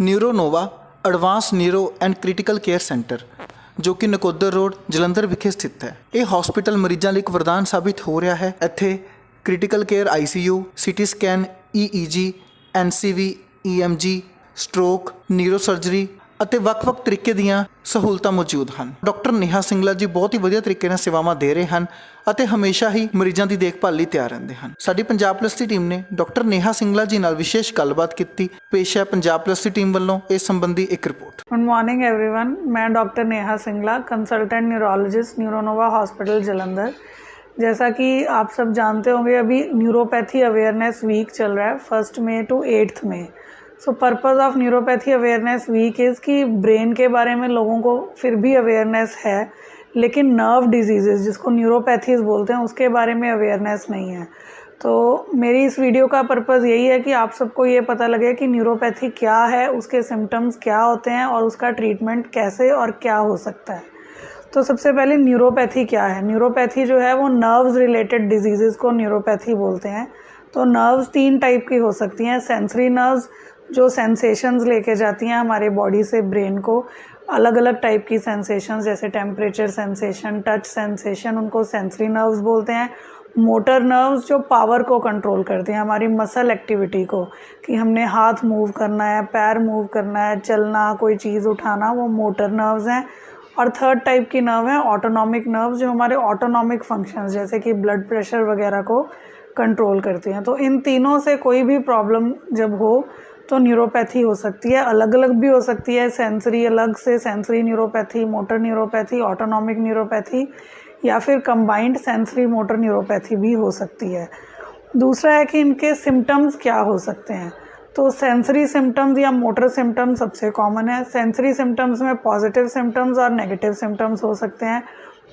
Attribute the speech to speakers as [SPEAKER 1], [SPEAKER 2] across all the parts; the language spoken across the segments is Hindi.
[SPEAKER 1] ਨਿਊਰੋਨੋਵਾ advance neuro and critical care centre ਜੋ ਕਿ ਨਕੋਦਰ ਰੋਡ ਜਲੰਧਰ ਵਿਖੇ ਸਥਿਤ ਹੈ। ਇਹ ਹਸਪੀਟਲ ਮਰੀਜ਼ਾਂ ਲਈ ਇੱਕ ਵਰਦਾਨ ਸਾਬਿਤ ਹੋ ਰਿਹਾ ਹੈ। ਇੱਥੇ critical care ICU, CT scan, EEG, NCV, EMG, stroke, neuro surgery ਅਤੇ ਵੱਖ-ਵੱਖ ਤਰੀਕੇ ਦੀਆਂ ਸਹੂਲਤਾਂ ਮੌਜੂਦ ਹਨ। ਡਾਕਟਰ ਨੇਹਾ ਸਿੰਗਲਾ ਜੀ ਬਹੁਤ ਹੀ ਵਧੀਆ ਤਰੀਕੇ ਨਾਲ ਸੇਵਾਵਾਂ ਦੇ ਰਹੇ ਹਨ ਅਤੇ ਹਮੇਸ਼ਾ ਹੀ ਮਰੀਜ਼ਾਂ ਦੀ ਦੇਖਭਾਲ ਲਈ ਤਿਆਰ ਰਹਿੰਦੇ ਹਨ। ਸਾਡੀ ਪੰਜਾਬ ਪਲੱਸ ਦੀ ਟੀਮ ਨੇ ਡਾਕਟਰ ਨੇਹਾ ਸਿੰਗਲਾ ਜੀ ਨਾਲ ਵਿਸ਼ੇਸ਼ ਗੱਲਬਾਤ ਕੀਤੀ। ਪੇਸ਼ ਹੈ ਪੰਜਾਬ ਪਲੱਸ ਦੀ ਟੀਮ ਵੱਲੋਂ ਇਸ ਸੰਬੰਧੀ ਇੱਕ ਰਿਪੋर्ट।
[SPEAKER 2] गुड मॉर्निंग एवरीवन, मैं doctor Neha Singla, consultant neurologist, Neuronova hospital Jalandhar. जैसा कि आप सब जानते होंगे, अभी न्यूरोपैथी अवेयरनेस वीक चल रहा है 1 मई टू 8 मई। So purpose of neuropathy awareness week is कि ब्रेन के बारे में लोगों को फिर भी अवेयरनेस है, लेकिन नर्व डिजीज़ जिसको न्यूरोपैथीज़ बोलते हैं उसके बारे में अवेयरनेस नहीं है। तो मेरी इस वीडियो का पर्पज़ यही है कि आप सबको ये पता लगे कि न्यूरोपैथी क्या है, उसके सिम्टम्स क्या होते हैं और उसका ट्रीटमेंट कैसे और क्या हो सकता है। तो सबसे पहले न्यूरोपैथी क्या है। न्यूरोपैथी जो है वो नर्व्स रिलेटेड डिजीज़ को न्यूरोपैथी बोलते हैं। तो नर्व्स 3 टाइप की हो सकती हैं। सेंसरी नर्व्स जो सेंसेशंस लेके जाती हैं हमारे बॉडी से ब्रेन को, अलग अलग टाइप की सेंसेशंस जैसे टेम्परेचर सेंसेशन, टच सेंसेशन, उनको सेंसरी नर्व्स बोलते हैं। मोटर नर्व्स जो पावर को कंट्रोल करते हैं, हमारी मसल एक्टिविटी को, कि हमने हाथ मूव करना है, पैर मूव करना है, चलना, कोई चीज़ उठाना, वो मोटर नर्व्स हैं। और थर्ड टाइप की नर्व है ऑटोनॉमिक नर्व, जो हमारे ऑटोनॉमिक फंक्शंस जैसे कि ब्लड प्रेशर वगैरह को कंट्रोल करती हैं। तो इन तीनों से कोई भी प्रॉब्लम जब हो तो न्यूरोपैथी हो सकती है। अलग अलग भी हो सकती है, सेंसरी अलग से sensory neuropathy, motor neuropathy, autonomic neuropathy, या फिर कंबाइंड सेंसरी मोटर न्यूरोपैथी भी हो सकती है। दूसरा है कि इनके सिम्टम्स क्या हो सकते हैं। तो सेंसरी सिम्टम्स या मोटर सिम्टम्स सबसे कॉमन है। सेंसरी सिम्टम्स में पॉजिटिव सिम्टम्स और नेगेटिव सिम्टम्स हो सकते हैं।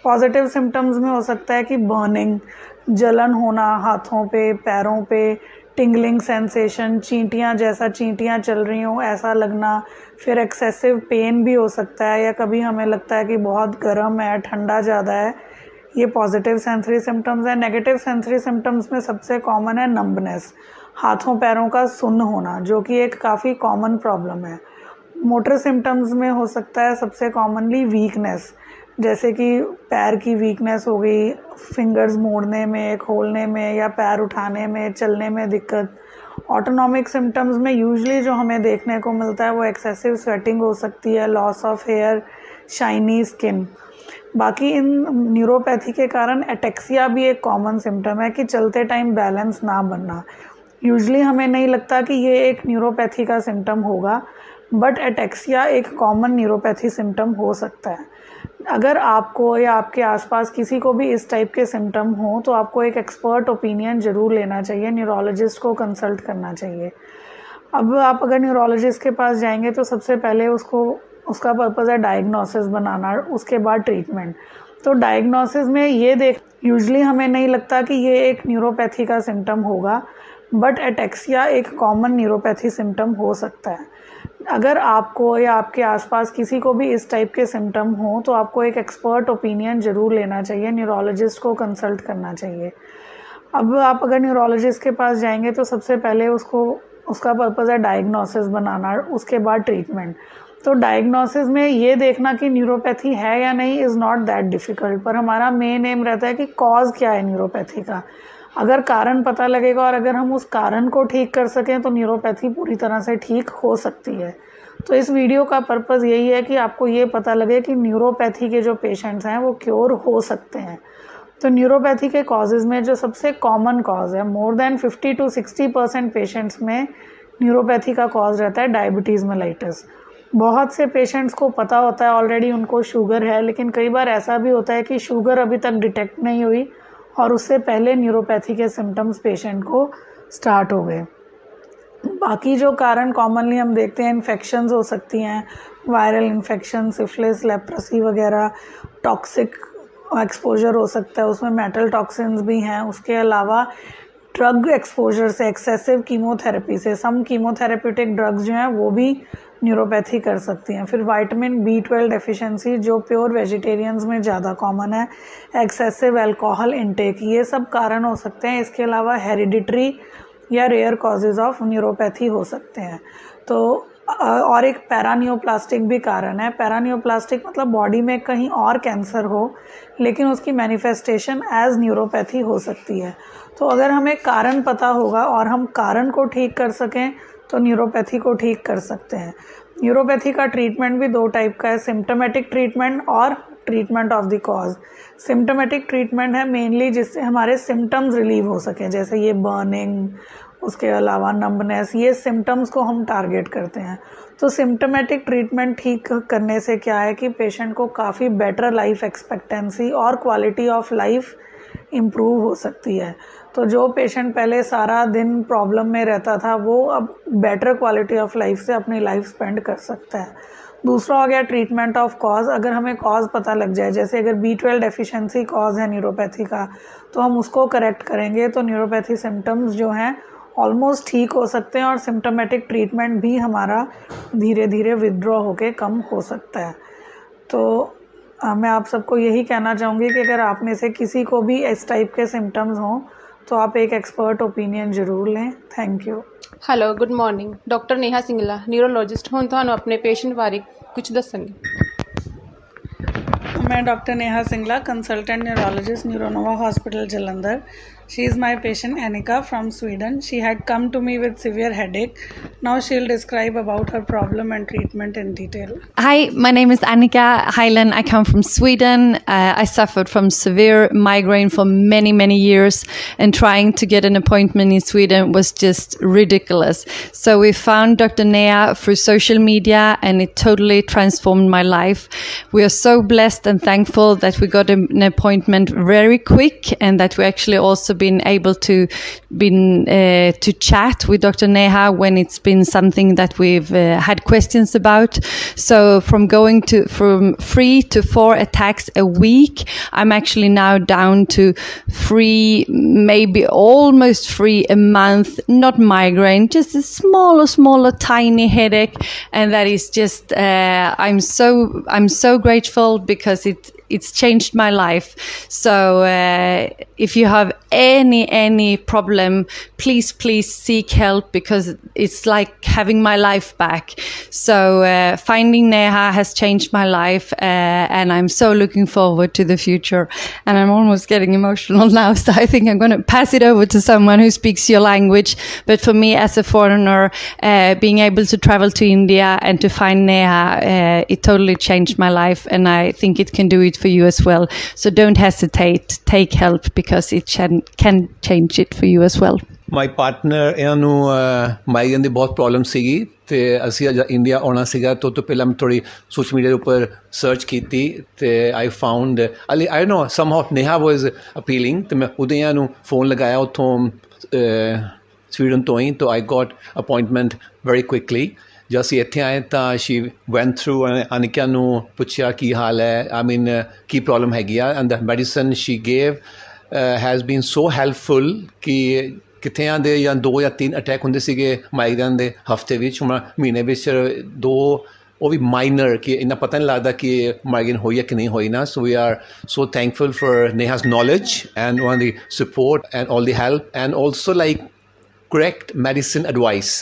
[SPEAKER 2] पॉजिटिव सिम्टम्स में हो सकता है कि बर्निंग, जलन होना हाथों पे, पैरों पे, टिंगलिंग सेंसेशन, चींटियाँ जैसा चींटियाँ चल रही हों ऐसा लगना, फिर एक्सेसिव पेन भी हो सकता है, या कभी हमें लगता है कि बहुत गर्म है, ठंडा ज़्यादा है। ये पॉजिटिव सेंसरी सिम्टम्स है। नेगेटिव सेंसरी सिम्टम्स में सबसे कॉमन है नंबनेस, हाथों पैरों का सुन्न होना, जो कि एक काफ़ी कॉमन प्रॉब्लम है। मोटर सिम्टम्स में हो सकता है सबसे कॉमनली वीकनेस, जैसे कि पैर की वीकनेस हो गई, फिंगर्स मोड़ने में, खोलने में, या पैर उठाने में, चलने में दिक्कत। ऑटोनॉमिक सिम्टम्स में यूजुअली जो हमें देखने को मिलता है वो एक्सेसिव स्वेटिंग हो सकती है, loss of hair, shiny skin. बाकी इन न्यूरोपैथी के कारण एटेक्सिया भी एक कॉमन सिम्टम है कि चलते टाइम बैलेंस ना बनना। यूजुअली हमें नहीं लगता कि ये एक न्यूरोपैथी का सिम्टम होगा, बट एटेक्सिया एक कॉमन न्यूरोपैथी सिम्टम हो सकता है। अगर आपको या आपके आसपास किसी को भी इस टाइप के सिम्टम हो तो आपको एक एक्सपर्ट ओपिनियन ज़रूर लेना चाहिए, न्यूरोलॉजिस्ट को कंसल्ट करना चाहिए। अब आप अगर न्यूरोलॉजिस्ट के पास जाएंगे तो सबसे पहले उसका पर्पज़ है डायग्नोसिस बनाना, उसके बाद ट्रीटमेंट। तो डायग्नोसिस में ये यूजुअली हमें नहीं लगता कि ये एक न्यूरोपैथी का सिम्टम होगा, बट एटेक्सिया एक कॉमन न्यूरोपैथी सिम्टम हो सकता है। अगर आपको या आपके आसपास किसी को भी इस टाइप के सिम्टम हो तो आपको एक एक्सपर्ट ओपिनियन ज़रूर लेना चाहिए, न्यूरोलॉजिस्ट को कंसल्ट करना चाहिए। अब आप अगर न्यूरोलॉजिस्ट के पास जाएंगे तो सबसे पहले उसका पर्पज़ है डायग्नोसिस बनाना, उसके बाद ट्रीटमेंट। तो डायग्नोसिस में ये देखना कि न्यूरोपैथी है या नहीं इज़ नॉट दैट डिफ़िकल्ट, पर हमारा मेन एम रहता है कि कॉज क्या है न्यूरोपैथी का। अगर कारण पता लगेगा और अगर हम उस कारण को ठीक कर सकें तो न्यूरोपैथी पूरी तरह से ठीक हो सकती है। तो इस वीडियो का पर्पज़ यही है कि आपको ये पता लगे कि न्यूरोपैथी के जो पेशेंट्स हैं वो क्योर हो सकते हैं। तो न्यूरोपैथी के कॉजेज़ में जो सबसे कॉमन कॉज है, मोर देन 50 to 60% पेशेंट्स में न्यूरोपैथी का कॉज रहता है डायबिटीज़ मेलाइटिस। बहुत से पेशेंट्स को पता होता है ऑलरेडी उनको शुगर है, लेकिन कई बार ऐसा भी होता है कि शुगर अभी तक डिटेक्ट नहीं हुई और उससे पहले न्यूरोपैथी के सिम्टम्स पेशेंट को स्टार्ट हो गए। बाकी जो कारण कॉमनली हम देखते हैं, इन्फेक्शंस हो सकती हैं, वायरल इन्फेक्शन, सिफिलिस, लेप्रोसी वगैरह। टॉक्सिक एक्सपोजर हो सकता है, उसमें मेटल टॉक्सिन्स भी हैं। उसके अलावा ड्रग एक्सपोजर से, एक्सेसिव कीमोथेरेपी से, सम कीमोथेरेप्यूटिक ड्रग्स जो हैं वो भी न्यूरोपैथी कर सकती हैं। फिर विटामिन B12 डेफिशिएंसी जो प्योर वेजिटेरियंस में ज़्यादा कॉमन है, एक्सेसिव अल्कोहल इंटेक, ये सब कारण हो सकते हैं। इसके अलावा हेरिडिटरी या रेयर कॉजेज़ ऑफ न्यूरोपैथी हो सकते हैं। तो और एक पैरानियोप्लास्टिक भी कारण है। पैरानियोप्लास्टिक मतलब बॉडी में कहीं और कैंसर हो लेकिन उसकी मैनिफेस्टेशन एज न्यूरोपैथी हो सकती है। तो अगर हमें कारण पता होगा और हम कारण को ठीक कर सकें तो न्यूरोपैथी को ठीक कर सकते हैं। न्यूरोपैथी का ट्रीटमेंट भी 2 टाइप का है, सिम्टोमेटिक ट्रीटमेंट और treatment of the cause. Symptomatic treatment है मेनली जिससे हमारे सिम्टम्स रिलीव हो सकें, जैसे ये बर्निंग, उसके अलावा नंबनेस, ये सिम्टम्स को हम टारगेट करते हैं। तो सिम्टोमेटिक ट्रीटमेंट ठीक करने से क्या है कि पेशेंट को काफ़ी बेटर लाइफ एक्सपेक्टेंसी और क्वालिटी ऑफ लाइफ इम्प्रूव हो सकती है। तो जो पेशेंट पहले सारा दिन प्रॉब्लम में रहता था वो अब बेटर क्वालिटी ऑफ लाइफ से अपनी लाइफ स्पेंड कर सकता है। दूसरा हो गया ट्रीटमेंट ऑफ कॉज। अगर हमें कॉज पता लग जाए, जैसे अगर B12 डेफिशिएंसी कॉज है न्यूरोपैथी का, तो हम उसको करेक्ट करेंगे तो न्यूरोपैथी सिम्टम्स जो हैं ऑलमोस्ट ठीक हो सकते हैं और सिम्टोमेटिक ट्रीटमेंट भी हमारा धीरे धीरे विदड्रॉ होके कम हो सकता है। तो मैं आप सबको यही कहना चाहूँगी कि अगर आप में से किसी को भी इस टाइप के सिम्टम्स हों तो आप एक एक्सपर्ट ओपिनियन ज़रूर लें। Thank you.
[SPEAKER 3] Hello good morning, doctor Neha Singla neurologist. ਹੁਣ ਤੁਹਾਨੂੰ ਆਪਣੇ ਪੇਸ਼ੈਂਟ ਬਾਰੇ ਕੁਝ ਦੱਸਾਂਗੀ।
[SPEAKER 2] मैं doctor Neha Singla, consultant neurologist, Neuronova hospital Jalandhar. She is my patient Annika from Sweden. She had come to me with severe headache. Now she'll describe about her problem and treatment in detail.
[SPEAKER 4] Hi, my name is Annika Hyland. I come from Sweden. I suffered from severe migraine for many, many years, and trying to get an appointment in Sweden was just ridiculous. So we found Dr. Neha through social media, and it totally transformed my life. We are so blessed and thankful that we got an appointment very quick, and that we actually also been able to chat with Dr. Neha when it's been something that we've had questions about. So from going to from 3 to 4 attacks a week, I'm actually now down to 3, maybe almost 3 a month. Not migraine, just a smaller tiny headache, and that is just I'm so grateful because it's changed my life. So if you have any problem, please seek help, because it's like having my life back. So finding Neha has changed my life, and I'm so looking forward to the future. And I'm almost getting emotional now, so I think I'm going to pass it over to someone who speaks your language. But for me as a foreigner, being able to travel to India and to find Neha, it totally changed my life, and I think it can do it for you as well. So don't hesitate, take help, because it can change it for you as well.
[SPEAKER 5] My partner ਇਹਨਾਂ ਨੂੰ ਮਾਈਗ੍ਰੇਨ ਦੀ ਬਹੁਤ ਪ੍ਰੋਬਲਮ ਸੀਗੀ ਅਤੇ ਅਸੀਂ ਇੰਡੀਆ ਆਉਣਾ ਸੀਗਾ ਤੋਂ ਪਹਿਲਾਂ ਮੈਂ ਥੋੜ੍ਹੀ ਸੋਸ਼ਲ ਮੀਡੀਆ ਦੇ ਉੱਪਰ ਸਰਚ ਕੀਤੀ ਅਤੇ ਆਈ ਫਾਊਂਡ ਆਈ ਨੋ ਸਮਹਾਉ ਨੇਹਾ ਵਾਜ਼ ਅਪੀਲਿੰਗ, ਅਤੇ ਮੈਂ ਉਦੋਂ ਇਹਨਾਂ ਨੂੰ ਫੋਨ ਲਗਾਇਆ ਉੱਥੋਂ ਸਵੀਡਨ ਤੋਂ ਹੀ, ਤਾਂ ਆਈ ਗੋਟ ਅਪੋਇੰਟਮੈਂਟ ਵੈਰੀ ਕੁਇਕਲੀ। ਜਦ ਅਸੀਂ ਇੱਥੇ ਆਏ ਤਾਂ ਸ਼ੀ ਵੈਂਟ ਥਰੂ, ਅਨਿਕਾ ਨੂੰ ਪੁੱਛਿਆ ਕੀ ਹਾਲ ਹੈ, ਆਈ ਮੀਨ ਕੀ ਪ੍ਰੋਬਲਮ ਹੈਗੀ ਆ, and the medicine she gave has been so helpful ਕਿ ਕਿੱਥਿਆਂ ਦੇ ਜਾਂ 2 ਜਾਂ 3 ਅਟੈਕ ਹੁੰਦੇ ਸੀਗੇ ਮਾਈਗ੍ਰੇਨ ਦੇ ਹਫਤੇ ਵਿੱਚ, ਹੁਣ ਮਹੀਨੇ ਵਿੱਚ 2, ਉਹ ਵੀ ਮਾਈਨਰ, ਕਿ ਇੰਨਾ ਪਤਾ ਨਹੀਂ ਲੱਗਦਾ ਕਿ ਮਾਈਗ੍ਰੇਨ ਹੋਈ ਹੈ ਕਿ ਨਹੀਂ ਹੋਈ ਨਾ। So we are so thankful for Neha's knowledge and on the support and all the help, and also like correct medicine advice.